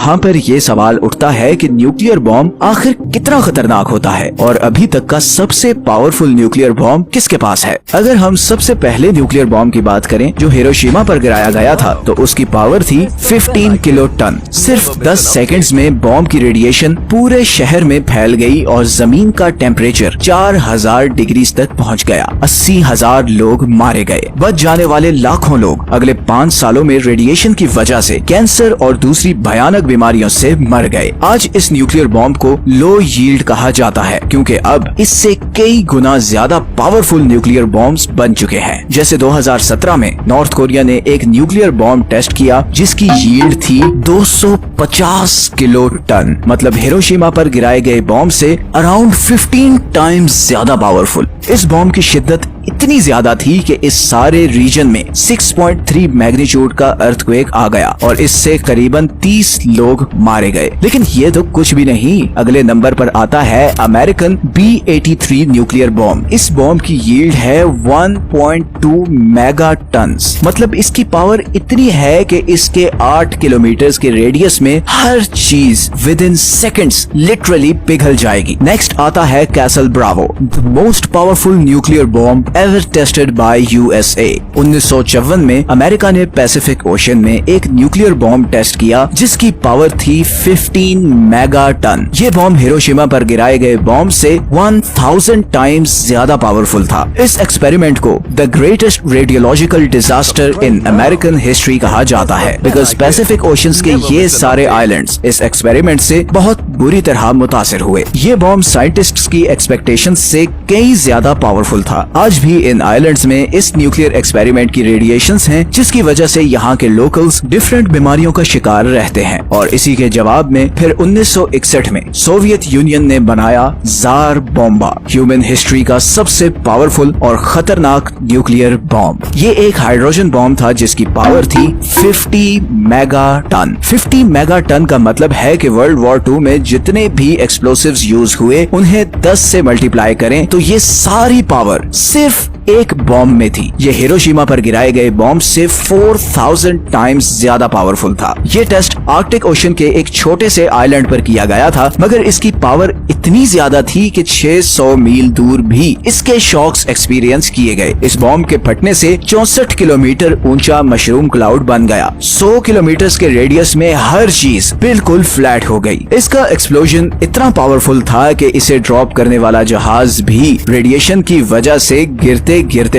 यहाँ पर ये सवाल उठता है कि न्यूक्लियर बॉम्ब आखिर कितना खतरनाक होता है और अभी तक का सबसे पावरफुल न्यूक्लियर बॉम्ब किसके पास है। अगर हम सबसे पहले न्यूक्लियर बॉम्ब की बात करें जो हिरोशिमा पर गिराया गया था, तो उसकी पावर थी 15 किलो टन। सिर्फ 10 सेकंड्स में बॉम्ब की रेडिएशन पूरे शहर में फैल गई और जमीन का टेम्परेचर 4000 डिग्री तक पहुँच गया। 80,000 लोग मारे गए। बच जाने वाले लाखों लोग अगले 5 सालों में रेडिएशन की वजह से कैंसर और दूसरी भयानक बीमारियों से मर गए। आज इस न्यूक्लियर बॉम्ब को लो यील्ड कहा जाता है क्योंकि अब इससे कई गुना ज्यादा पावरफुल न्यूक्लियर बॉम्ब्स बन चुके हैं। जैसे 2017 में नॉर्थ कोरिया ने एक न्यूक्लियर बॉम्ब टेस्ट किया जिसकी यील्ड थी 250 किलो टन, मतलब हिरोशिमा पर गिराए गए बॉम्ब से अराउंड 15 टाइम्स ज्यादा पावरफुल। इस बॉम्ब की शिद्दत इतनी ज्यादा थी कि इस सारे रीजन में 6.3 मैग्नीट्यूड का अर्थक्वेक आ गया और इससे करीबन 30 लोग मारे गए। लेकिन ये तो कुछ भी नहीं, अगले नंबर पर आता है अमेरिकन B-83 न्यूक्लियर बॉम्ब। इस बॉम्ब की यील्ड है 1.2 मेगा टन्स, मतलब इसकी पावर इतनी है कि इसके 8 किलोमीटर के रेडियस में हर चीज विद इन सेकेंड्स लिटरली पिघल जाएगी। नेक्स्ट आता है castle Bravo, the most powerful nuclear bomb ever tested by USA। 1954 में अमेरिका ने पैसिफिक ओशन में एक न्यूक्लियर बॉम्ब टेस्ट किया जिसकी पावर थी 15 मेगा टन। ये बॉम्ब हिरोशिमा पर गिराए गए बॉम्ब से 1000 टाइम्स ज्यादा पावरफुल था। इस एक्सपेरिमेंट को the greatest radiological disaster in American history कहा जाता है बिकॉज पैसिफिक ओशंस के ये सारे आइलैंड्स इस एक्सपेरिमेंट से बहुत बुरी तरह मुतासिर हुए। ये बॉम्ब साइंटिस्ट्स की एक्सपेक्टेशंस से कई ज्यादा पावरफुल था। आज भी इन आइलैंड्स में इस न्यूक्लियर एक्सपेरिमेंट की रेडिएशंस हैं जिसकी वजह से यहाँ के लोकल्स डिफरेंट बीमारियों का शिकार रहते हैं। और इसी के जवाब में फिर 1961 में सोवियत यूनियन ने बनाया जार बॉम्बा, ह्यूमन हिस्ट्री का सबसे पावरफुल और खतरनाक न्यूक्लियर बॉम्ब। ये एक हाइड्रोजन बॉम्ब था जिसकी पावर थी 50 मेगा टन। 50 मेगा टन का मतलब है कि वर्ल्ड वॉर 2 में जितने भी एक्सप्लोसिव्स यूज हुए उन्हें 10 से मल्टीप्लाई करें तो ये सारी पावर सिर्फ एक बॉम्ब में थी। ये हिरोशिमा पर गिराए गए बॉम्ब से 4000 टाइम्स ज्यादा पावरफुल था। ये टेस्ट आर्कटिक ओशन के एक छोटे से आइलैंड पर किया गया था, मगर इसकी पावर इतनी ज्यादा थी कि 600 मील दूर भी इसके शॉक्स एक्सपीरियंस किए गए। इस बॉम्ब के फटने से 64 किलोमीटर ऊंचा मशरूम क्लाउड बन गया। 100 किलोमीटर के रेडियस में हर चीज बिल्कुल फ्लैट हो गई। इसका एक्सप्लोजन इतना पावरफुल था कि इसे ड्रॉप करने वाला जहाज भी रेडिएशन की वजह से गिरते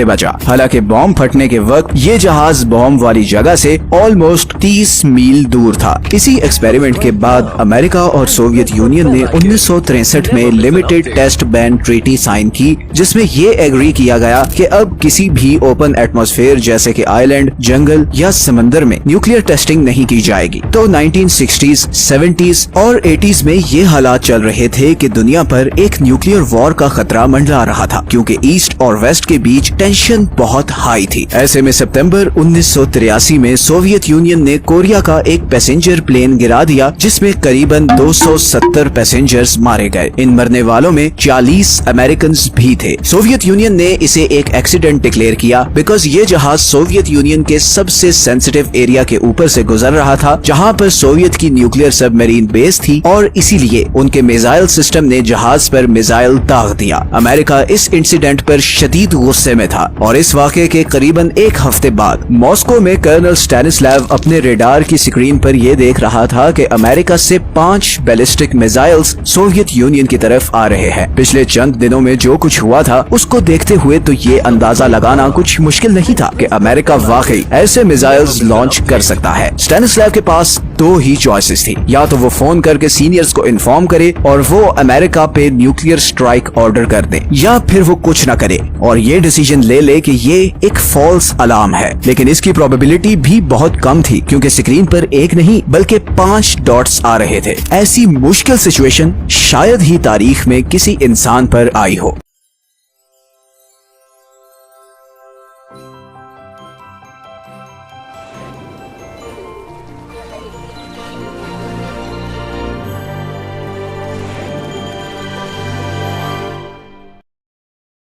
बचा। हालांकि बॉम्ब फटने के वक्त ये जहाज बॉम्ब वाली जगह से ऑलमोस्ट 30 मील दूर था। इसी एक्सपेरिमेंट के बाद अमेरिका और सोवियत यूनियन ने 1963 में limited test ban treaty sign की जिसमें ये एग्री किया गया कि अब किसी भी ओपन एटमॉस्फेयर जैसे कि आइलैंड, जंगल या समंदर में न्यूक्लियर टेस्टिंग नहीं की जाएगी। तो 1960s, 70s और 80s में ये हालात चल रहे थे कि दुनिया पर एक न्यूक्लियर वॉर का खतरा मंडरा रहा था क्योंकि ईस्ट और वेस्ट के बीच टेंशन बहुत हाई थी। ऐसे में सितंबर 1983 में सोवियत यूनियन ने कोरिया का एक पैसेंजर प्लेन गिरा दिया जिसमें करीबन 270 पैसेंजर्स मारे गए। इन मरने वालों में 40 अमेरिकन भी थे। सोवियत यूनियन ने इसे एक एक्सीडेंट डिक्लेयर किया बिकॉज ये जहाज सोवियत यूनियन के सबसे सेंसिटिव एरिया के ऊपर से गुजर रहा था जहां पर सोवियत की न्यूक्लियर सबमरीन बेस थी और इसीलिए उनके मिसाइल सिस्टम ने जहाज पर मिसाइल दाग दिया। अमेरिका इस इंसिडेंट पर शदीद गुस्से में था और इस वाक़े के करीबन एक हफ्ते बाद मॉस्को में कर्नल स्टैनिस्लैव अपने रेडार की स्क्रीन पर यह देख रहा था कि अमेरिका से 5 बैलिस्टिक मिसाइल्स सोवियत यूनियन की तरफ आ रहे हैं। पिछले चंद दिनों में जो कुछ हुआ था उसको देखते हुए तो ये अंदाजा लगाना कुछ मुश्किल नहीं था कि अमेरिका वाकई ऐसे मिसाइल्स लॉन्च कर सकता है। स्टैनिस्लैव के पास 2 ही चॉइसेस थी, या तो वो फोन करके सीनियर्स को इन्फॉर्म करे और वो अमेरिका पे न्यूक्लियर स्ट्राइक ऑर्डर कर दे, या फिर वो कुछ न करे और ये डिसीजन ले कि ये एक फॉल्स अलार्म है। लेकिन इसकी प्रोबेबिलिटी भी बहुत कम थी क्योंकि स्क्रीन पर एक नहीं बल्कि 5 डॉट्स आ रहे थे। ऐसी मुश्किल सिचुएशन शायद ही तारीख में किसी इंसान पर आई हो।